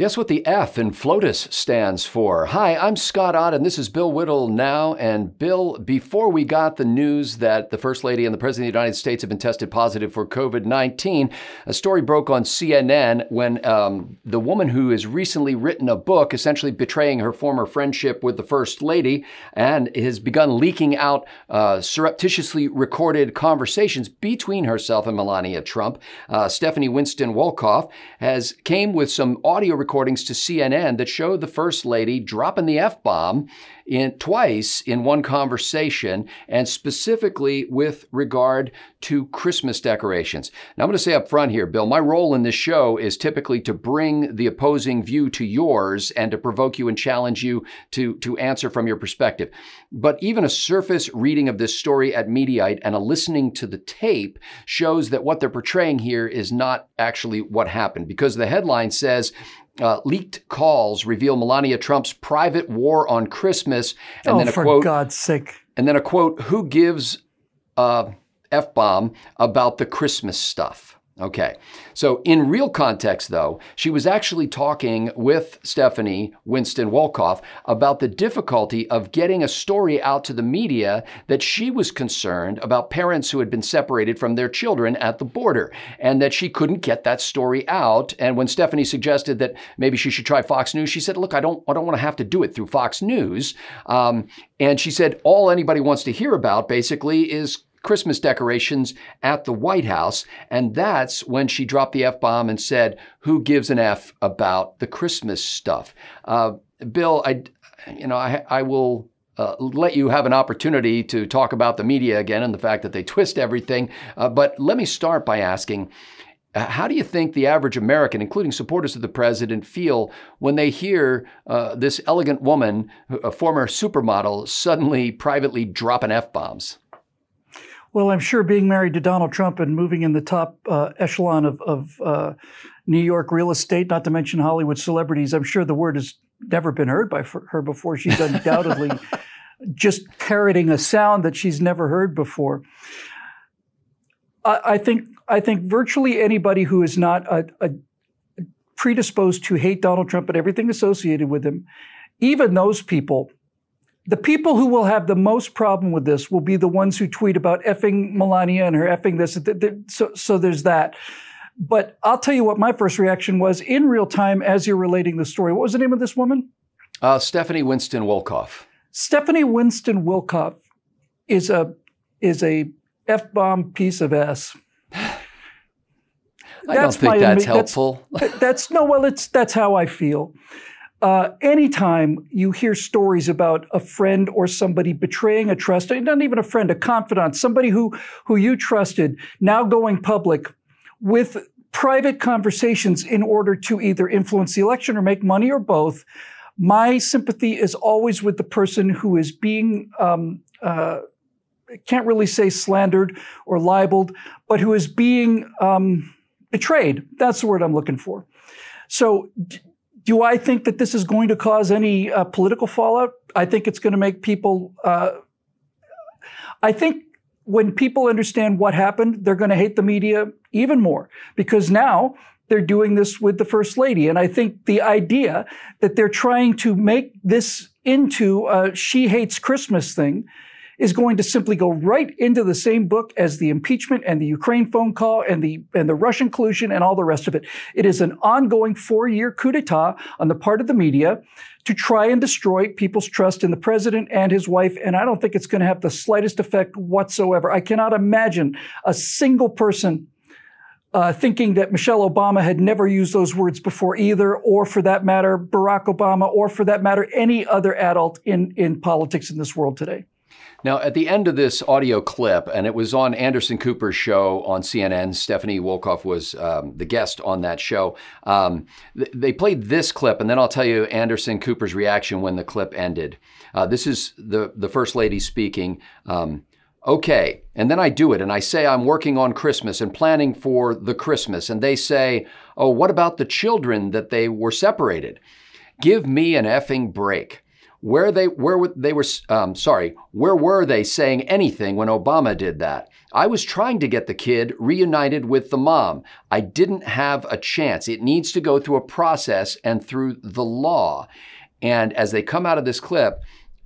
Guess what the F in FLOTUS stands for? Hi, I'm Scott Ott, and this is Bill Whittle Now. And Bill, before we got the news that the First Lady and the President of the United States have been tested positive for COVID-19, a story broke on CNN when the woman who has recently written a book essentially betraying her former friendship with the First Lady and has begun leaking out surreptitiously recorded conversations between herself and Melania Trump. Stephanie Winston Wolkoff came with some audio recordings to CNN that showed the First Lady dropping the F-bomb twice in one conversation, and specifically with regard to Christmas decorations. Now, I'm going to say up front here, Bill, my role in this show is typically to bring the opposing view to yours and to provoke you and challenge you to answer from your perspective. But even a surface reading of this story at Mediaite and a listening to the tape shows that what they're portraying here is not actually what happened, because the headline says, leaked calls reveal Melania Trump's private war on Christmas. And then a for quote, God's sake. And then a quote, who gives a F-bomb about the Christmas stuff? Okay. So in real context, though, she was actually talking with Stephanie Winston Wolkoff about the difficulty of getting a story out to the media that she was concerned about parents who had been separated from their children at the border, and that she couldn't get that story out. And when Stephanie suggested that maybe she should try Fox News, she said, look, I don't want to have to do it through Fox News. And she said, all anybody wants to hear about basically is Christmas decorations at the White House. And that's when she dropped the F-bomb and said, who gives an F about the Christmas stuff? Bill, I will let you have an opportunity to talk about the media again and the fact that they twist everything. But let me start by asking, how do you think the average American, including supporters of the president, feel when they hear this elegant woman, a former supermodel, suddenly privately dropping F-bombs? Well, I'm sure being married to Donald Trump and moving in the top echelon of New York real estate, not to mention Hollywood celebrities, I'm sure the word has never been heard by her before. She's undoubtedly just parroting a sound that she's never heard before. I think virtually anybody who is not predisposed to hate Donald Trump and everything associated with him, even those people, the people who will have the most problem with this will be the ones who tweet about effing Melania and her effing this. So there's that. But I'll tell you what my first reaction was in real time as you're relating the story. What was the name of this woman? Stephanie Winston Wolkoff. Stephanie Winston Wolkoff is a F-bomb piece of ass. I don't think that's helpful. That's how I feel. Anytime you hear stories about a friend or somebody betraying a trust, not even a friend, a confidant, somebody who you trusted, now going public with private conversations in order to either influence the election or make money or both, my sympathy is always with the person who is being, can't really say slandered or libeled, but who is being betrayed. That's the word I'm looking for. So, do I think that this is going to cause any political fallout? I think it's going to make people, I think when people understand what happened, they're going to hate the media even more, because now they're doing this with the First Lady. And I think the idea that they're trying to make this into a she hates Christmas thing is going to simply go right into the same book as the impeachment and the Ukraine phone call and the Russian collusion and all the rest of it. It is an ongoing 4-year coup d'etat on the part of the media to try and destroy people's trust in the president and his wife. And I don't think it's going to have the slightest effect whatsoever. I cannot imagine a single person thinking that Michelle Obama had never used those words before either, or for that matter, Barack Obama, or for that matter, any other adult in politics in this world today. Now, at the end of this audio clip, and it was on Anderson Cooper's show on CNN, Stephanie Wolkoff was the guest on that show. They played this clip, and then I'll tell you Anderson Cooper's reaction when the clip ended. This is the First Lady speaking. Okay, and then I do it, and I say I'm working on Christmas and planning for the Christmas, and they say, oh, what about the children that they were separated? Give me an effing break. Where were they saying anything when Obama did that? I was trying to get the kid reunited with the mom. I didn't have a chance. It needs to go through a process and through the law. And as they come out of this clip,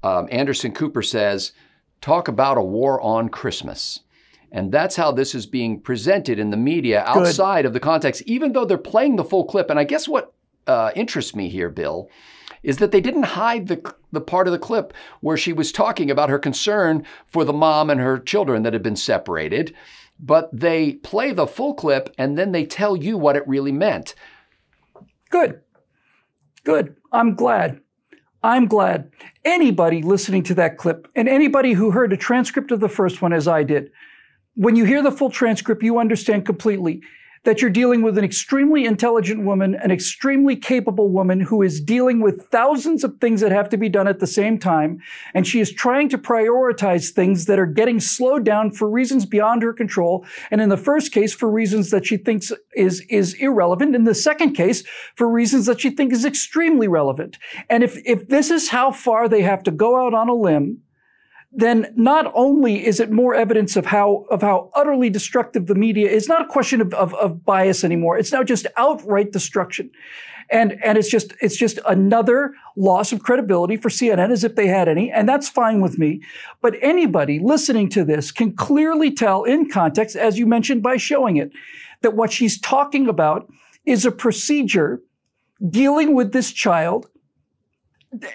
Anderson Cooper says, talk about a war on Christmas. And that's how this is being presented in the media outside of the context, even though they're playing the full clip. And I guess what interests me here, Bill, is that they didn't hide the part of the clip where she was talking about her concern for the mom and her children that had been separated, but they play the full clip and then they tell you what it really meant. Good. I'm glad. Anybody listening to that clip and anybody who heard a transcript of the first one as I did, when you hear the full transcript, you understand completely that you're dealing with an extremely intelligent woman, an extremely capable woman who is dealing with thousands of things that have to be done at the same time. And she is trying to prioritize things that are getting slowed down for reasons beyond her control. And in the first case, for reasons that she thinks is irrelevant. In the second case, for reasons that she thinks is extremely relevant. And if this is how far they have to go out on a limb, then not only is it more evidence of how utterly destructive the media is, not a question of bias anymore. It's now just outright destruction. And it's just another loss of credibility for CNN, as if they had any, and that's fine with me. But anybody listening to this can clearly tell in context, as you mentioned by showing it, that what she's talking about is a procedure dealing with this child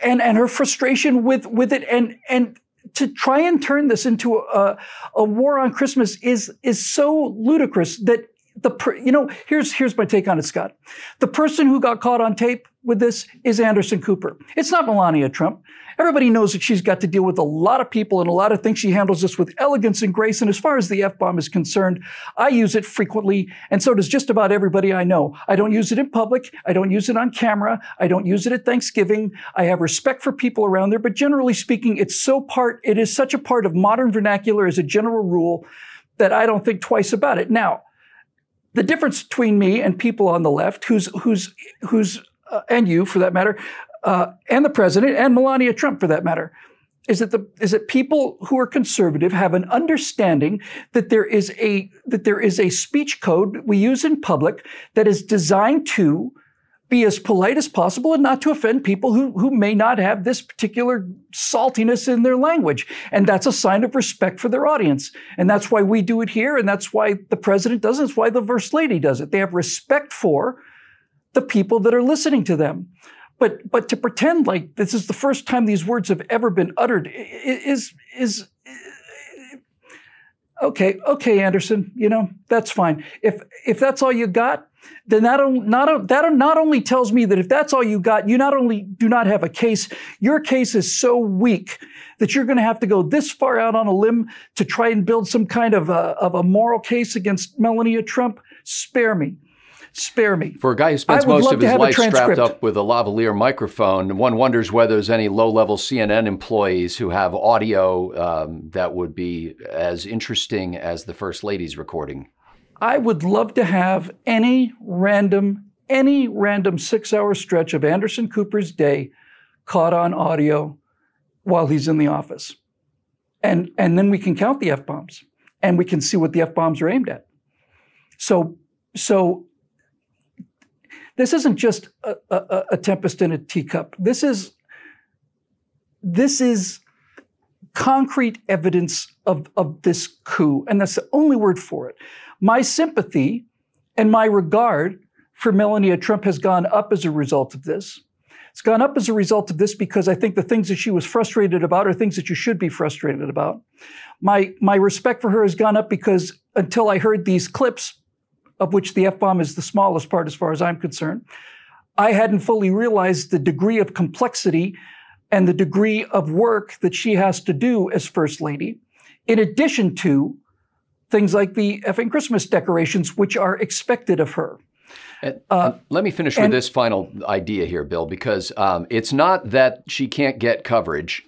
and her frustration with it, and to try and turn this into a war on Christmas is so ludicrous that here's my take on it, Scott. The person who got caught on tape with this is Anderson Cooper. It's not Melania Trump. Everybody knows that she's got to deal with a lot of people and a lot of things. She handles this with elegance and grace. And as far as the F-bomb is concerned, I use it frequently, and so does just about everybody I know. I don't use it in public. I don't use it on camera. I don't use it at Thanksgiving. I have respect for people around there, but generally speaking, it is such a part of modern vernacular as a general rule that I don't think twice about it. Now, the difference between me and people on the left, and you for that matter, and the president and Melania Trump for that matter, is that people who are conservative have an understanding that there is a speech code we use in public that is designed to be as polite as possible and not to offend people who may not have this particular saltiness in their language. And that's a sign of respect for their audience. And that's why we do it here, and that's why the president does it. That's why the First Lady does it. They have respect for the people that are listening to them. But to pretend like this is the first time these words have ever been uttered is okay, Anderson, that's fine. If that's all you got, then that not only tells me that if that's all you got, you not only do not have a case, your case is so weak that you're going to have to go this far out on a limb to try and build some kind of a moral case against Melania Trump. Spare me. For a guy who spends most of his life strapped up with a lavalier microphone, one wonders whether there's any low-level CNN employees who have audio that would be as interesting as the First Lady's recording. I would love to have any random 6-hour stretch of Anderson Cooper's day caught on audio while he's in the office. And then we can count the F-bombs and we can see what the F-bombs are aimed at. So this isn't just a tempest in a teacup. This is concrete evidence of this coup, and that's the only word for it. My sympathy and my regard for Melania Trump has gone up as a result of this. It's gone up as a result of this because I think the things that she was frustrated about are things that you should be frustrated about. My respect for her has gone up because until I heard these clips, of which the F-bomb is the smallest part as far as I'm concerned, I hadn't fully realized the degree of complexity and the degree of work that she has to do as First Lady, in addition to things like the effing Christmas decorations, which are expected of her. Let me finish with this final idea here, Bill, because it's not that she can't get coverage.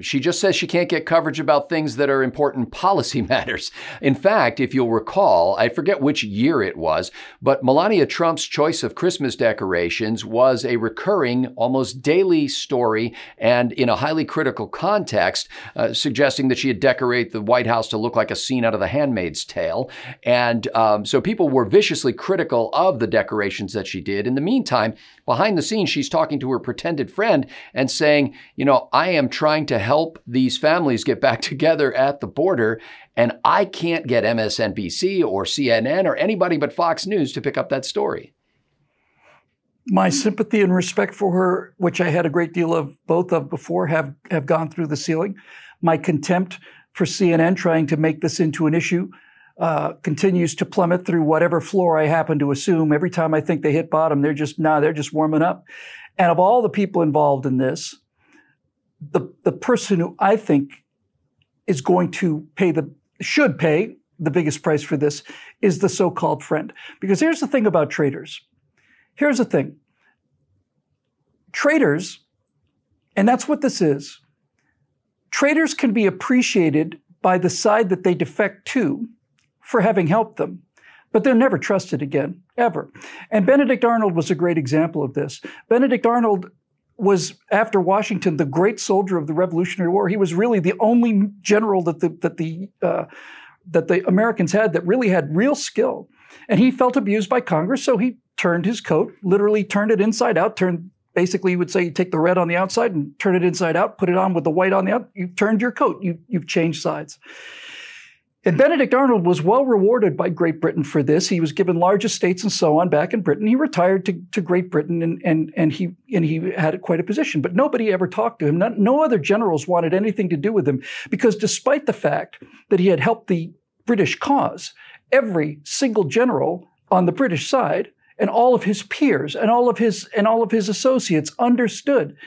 She just says she can't get coverage about things that are important policy matters. In fact, if you'll recall, I forget which year it was, but Melania Trump's choice of Christmas decorations was a recurring, almost daily story, and in a highly critical context, suggesting that she had decorated the White House to look like a scene out of The Handmaid's Tale. And so people were viciously critical of the decorations that she did. In the meantime, behind the scenes, she's talking to her pretended friend and saying, you know, I am trying to help these families get back together at the border, and I can't get MSNBC or CNN or anybody but Fox News to pick up that story. My sympathy and respect for her, which I had a great deal of both of before, have gone through the ceiling. My contempt for CNN trying to make this into an issue continues to plummet through whatever floor I happen to assume. Every time I think they hit bottom, they're just warming up. And of all the people involved in this, the person who I think is going to should pay the biggest price for this is the so-called friend. Because here's the thing about traitors. Here's the thing. Traitors, and that's what this is, traitors can be appreciated by the side that they defect to for having helped them, but they're never trusted again, ever. And Benedict Arnold was a great example of this. Benedict Arnold was, after Washington, the great soldier of the Revolutionary War. He was really the only general that the Americans had that really had real skill. And he felt abused by Congress, so he turned his coat, literally turned it inside out, basically, you would say you take the red on the outside and turn it inside out, put it on with the white on the outside. You've turned your coat. You've changed sides. And Benedict Arnold was well rewarded by Great Britain for this. He was given large estates and so on back in Britain. He retired to Great Britain and he had quite a position. But nobody ever talked to him. No other generals wanted anything to do with him, because despite the fact that he had helped the British cause, every single general on the British side and all of his peers and all of his associates understood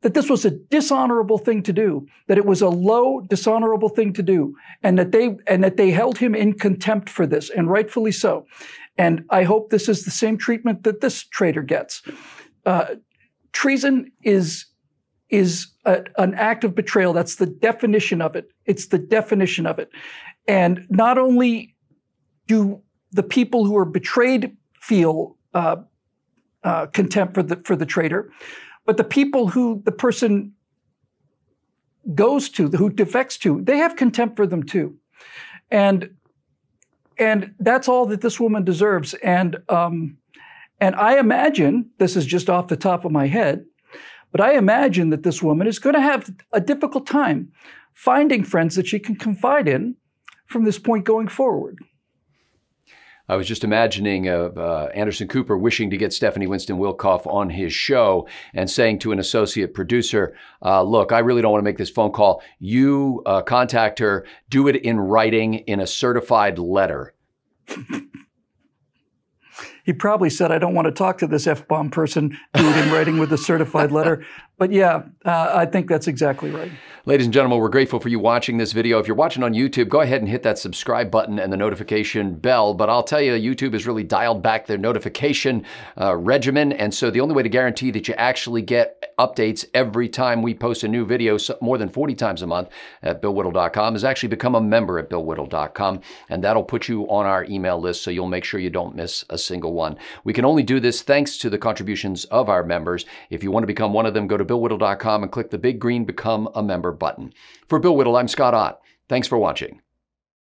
that this was a dishonorable thing to do, that it was a low, dishonorable thing to do, and that they held him in contempt for this, and rightfully so. And I hope this is the same treatment that this traitor gets. Treason is an act of betrayal. That's the definition of it. It's the definition of it. And not only do the people who are betrayed feel contempt for the traitor, but the people who the person goes to, who defects to, they have contempt for them too. And that's all that this woman deserves. And I imagine, this is just off the top of my head, but I imagine that this woman is going to have a difficult time finding friends that she can confide in from this point going forward. I was just imagining Anderson Cooper wishing to get Stephanie Winston Wolkoff on his show and saying to an associate producer, look, I really don't want to make this phone call. You contact her, do it in writing in a certified letter. He probably said, I don't want to talk to this FBomb person, do it in writing with a certified letter. But yeah, I think that's exactly right. Ladies and gentlemen, we're grateful for you watching this video. If you're watching on YouTube, go ahead and hit that subscribe button and the notification bell. But I'll tell you, YouTube has really dialed back their notification regimen. And so the only way to guarantee that you actually get updates every time we post a new video, more than 40 times a month at BillWhittle.com, is actually become a member at BillWhittle.com. And that'll put you on our email list, so you'll make sure you don't miss a single one. We can only do this thanks to the contributions of our members. If you want to become one of them, go to BillWhittle.com and click the big green Become a Member button. For Bill Whittle, I'm Scott Ott. Thanks for watching.